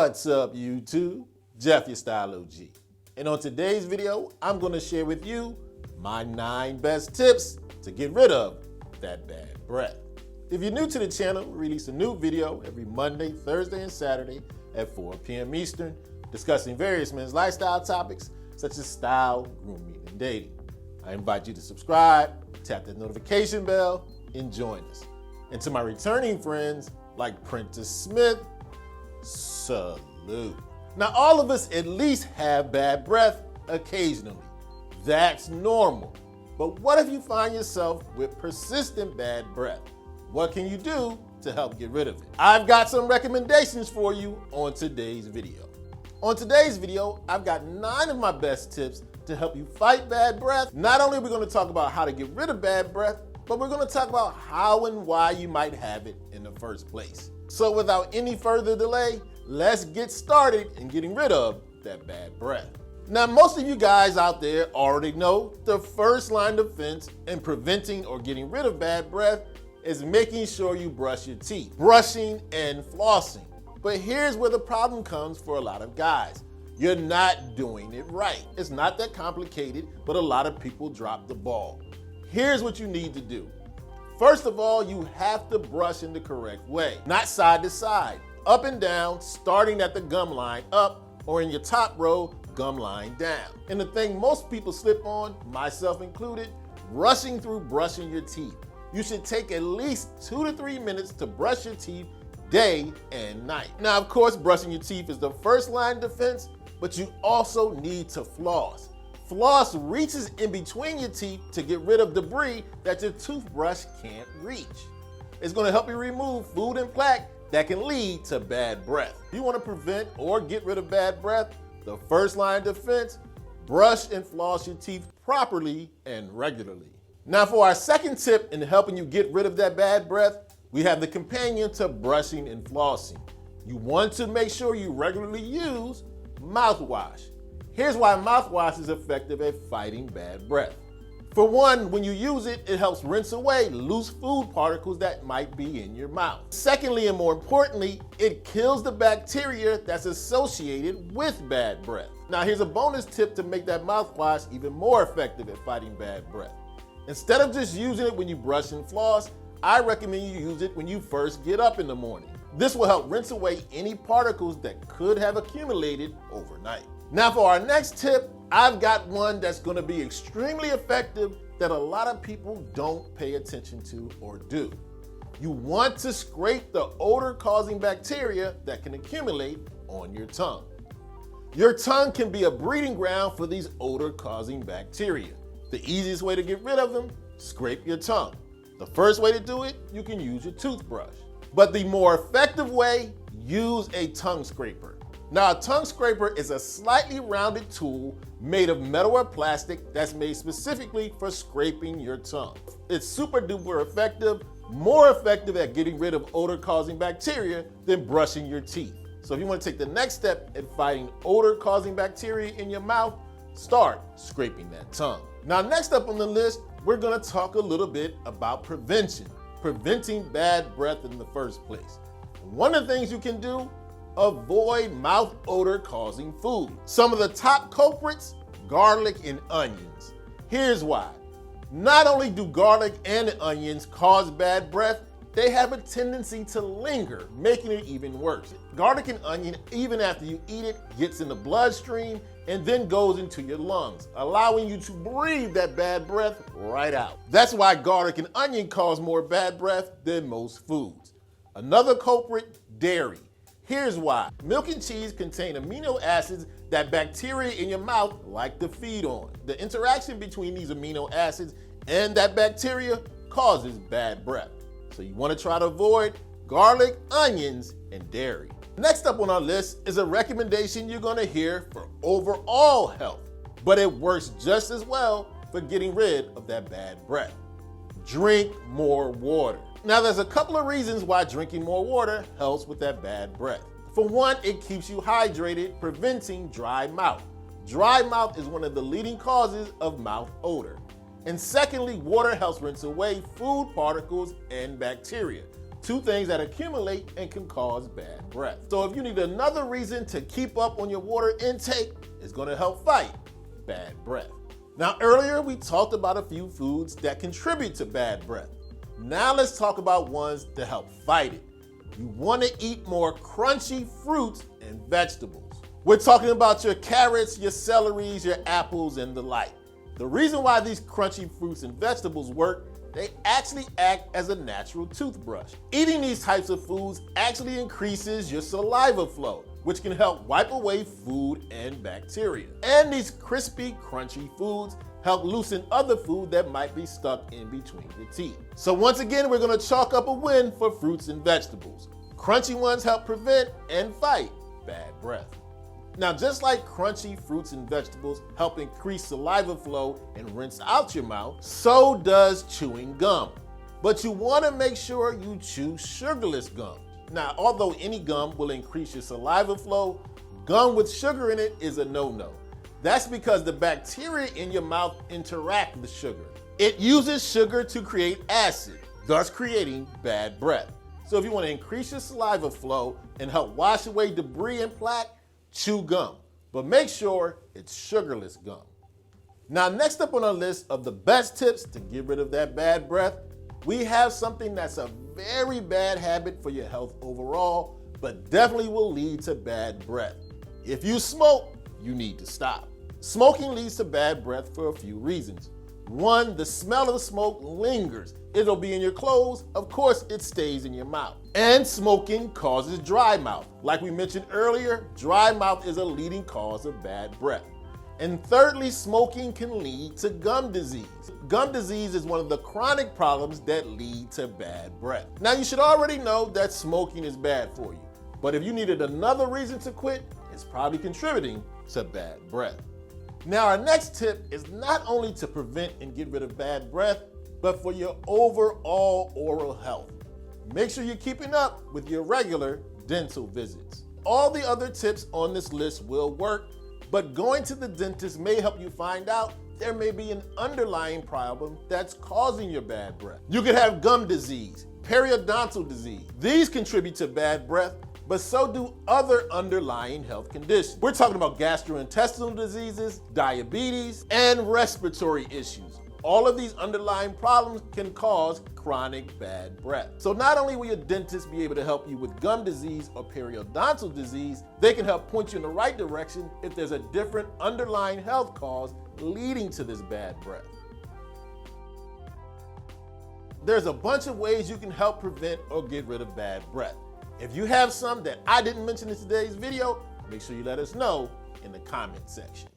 What's up, YouTube? Jeff, your Style O.G. And on today's video, I'm going to share with you my 9 best tips to get rid of that bad breath. If you're new to the channel, we release a new video every Monday, Thursday, and Saturday at 4 p.m. Eastern, discussing various men's lifestyle topics such as style, grooming, and dating. I invite you to subscribe, tap that notification bell, and join us. And to my returning friends like Prentice Smith, salute. Now, all of us at least have bad breath occasionally. That's normal. But what if you find yourself with persistent bad breath? What can you do to help get rid of it? I've got some recommendations for you on today's video. On today's video, I've got 9 of my best tips to help you fight bad breath. Not only are we going to talk about how to get rid of bad breath, but we're going to talk about how and why you might have it in the first place. So without any further delay, let's get started in getting rid of that bad breath. Now, most of you guys out there already know the first line of defense in preventing or getting rid of bad breath is making sure you brush your teeth, brushing and flossing. But here's where the problem comes for a lot of guys. You're not doing it right. It's not that complicated, but a lot of people drop the ball. Here's what you need to do. First of all, you have to brush in the correct way, not side to side, up and down, starting at the gum line up, or in your top row, gum line down. And the thing most people slip on, myself included, rushing through brushing your teeth. You should take at least 2 to 3 minutes to brush your teeth day and night. Now, of course, brushing your teeth is the first line of defense, but you also need to floss. Floss reaches in between your teeth to get rid of debris that your toothbrush can't reach. It's going to help you remove food and plaque that can lead to bad breath. If you want to prevent or get rid of bad breath, the first line of defense, brush and floss your teeth properly and regularly. Now, for our second tip in helping you get rid of that bad breath, we have the companion to brushing and flossing. You want to make sure you regularly use mouthwash. Here's why mouthwash is effective at fighting bad breath. For one, when you use it, it helps rinse away loose food particles that might be in your mouth. Secondly, and more importantly, it kills the bacteria that's associated with bad breath. Now, here's a bonus tip to make that mouthwash even more effective at fighting bad breath. Instead of just using it when you brush and floss, I recommend you use it when you first get up in the morning. This will help rinse away any particles that could have accumulated overnight. Now, for our next tip, I've got one that's going to be extremely effective that a lot of people don't pay attention to or do. You want to scrape the odor-causing bacteria that can accumulate on your tongue. Your tongue can be a breeding ground for these odor-causing bacteria. The easiest way to get rid of them, scrape your tongue. The first way to do it, you can use your toothbrush. But the more effective way, use a tongue scraper. Now, a tongue scraper is a slightly rounded tool made of metal or plastic that's made specifically for scraping your tongue. It's super duper effective, more effective at getting rid of odor-causing bacteria than brushing your teeth. So if you want to take the next step in fighting odor-causing bacteria in your mouth, start scraping that tongue. Now, next up on the list, we're going to talk a little bit about preventing bad breath in the first place. One of the things you can do, avoid mouth odor causing food. Some of the top culprits, garlic and onions. Here's why. Not only do garlic and onions cause bad breath, they have a tendency to linger, making it even worse. Garlic and onion, even after you eat it, gets in the bloodstream and then goes into your lungs, allowing you to breathe that bad breath right out. That's why garlic and onion cause more bad breath than most foods. Another culprit, dairy. Here's why. Milk and cheese contain amino acids that bacteria in your mouth like to feed on. The interaction between these amino acids and that bacteria causes bad breath. So you want to try to avoid garlic, onions, and dairy. Next up on our list is a recommendation you're going to hear for overall health, but it works just as well for getting rid of that bad breath. Drink more water. Now, there's a couple of reasons why drinking more water helps with that bad breath. For one, it keeps you hydrated, preventing dry mouth. Dry mouth is one of the leading causes of mouth odor. And secondly, water helps rinse away food particles and bacteria. two things that accumulate and can cause bad breath. So if you need another reason to keep up on your water intake, it's going to help fight bad breath. Now earlier we talked about a few foods that contribute to bad breath. Now let's talk about ones that help fight it. You want to eat more crunchy fruits and vegetables. We're talking about your carrots, your celeries, your apples, and the like. The reason why these crunchy fruits and vegetables work, they actually act as a natural toothbrush. Eating these types of foods actually increases your saliva flow, which can help wipe away food and bacteria. And these crispy, crunchy foods help loosen other food that might be stuck in between your teeth. So once again, we're gonna chalk up a win for fruits and vegetables. Crunchy ones help prevent and fight bad breath. Now, just like crunchy fruits and vegetables help increase saliva flow and rinse out your mouth, so does chewing gum. But you wanna make sure you chew sugarless gum. Now, although any gum will increase your saliva flow, gum with sugar in it is a no-no. That's because the bacteria in your mouth interact with sugar. It uses sugar to create acid, thus creating bad breath. So if you want to increase your saliva flow and help wash away debris and plaque, chew gum. But make sure it's sugarless gum. Now, next up on our list of the best tips to get rid of that bad breath, we have something that's a very bad habit for your health overall, but definitely will lead to bad breath. If you smoke, you need to stop. Smoking leads to bad breath for a few reasons. One, the smell of the smoke lingers. It'll be in your clothes, of course it stays in your mouth. And smoking causes dry mouth. Like we mentioned earlier, dry mouth is a leading cause of bad breath. And thirdly, smoking can lead to gum disease. Gum disease is one of the chronic problems that lead to bad breath. Now you should already know that smoking is bad for you, but if you needed another reason to quit, it's probably contributing to bad breath. Now our next tip is not only to prevent and get rid of bad breath, but for your overall oral health. Make sure you're keeping up with your regular dental visits. All the other tips on this list will work, but going to the dentist may help you find out there may be an underlying problem that's causing your bad breath. You could have gum disease, periodontal disease. These contribute to bad breath, but so do other underlying health conditions. We're talking about gastrointestinal diseases, diabetes, and respiratory issues. All of these underlying problems can cause chronic bad breath. So not only will your dentist be able to help you with gum disease or periodontal disease, they can help point you in the right direction if there's a different underlying health cause leading to this bad breath. There's a bunch of ways you can help prevent or get rid of bad breath. If you have some that I didn't mention in today's video, make sure you let us know in the comment section.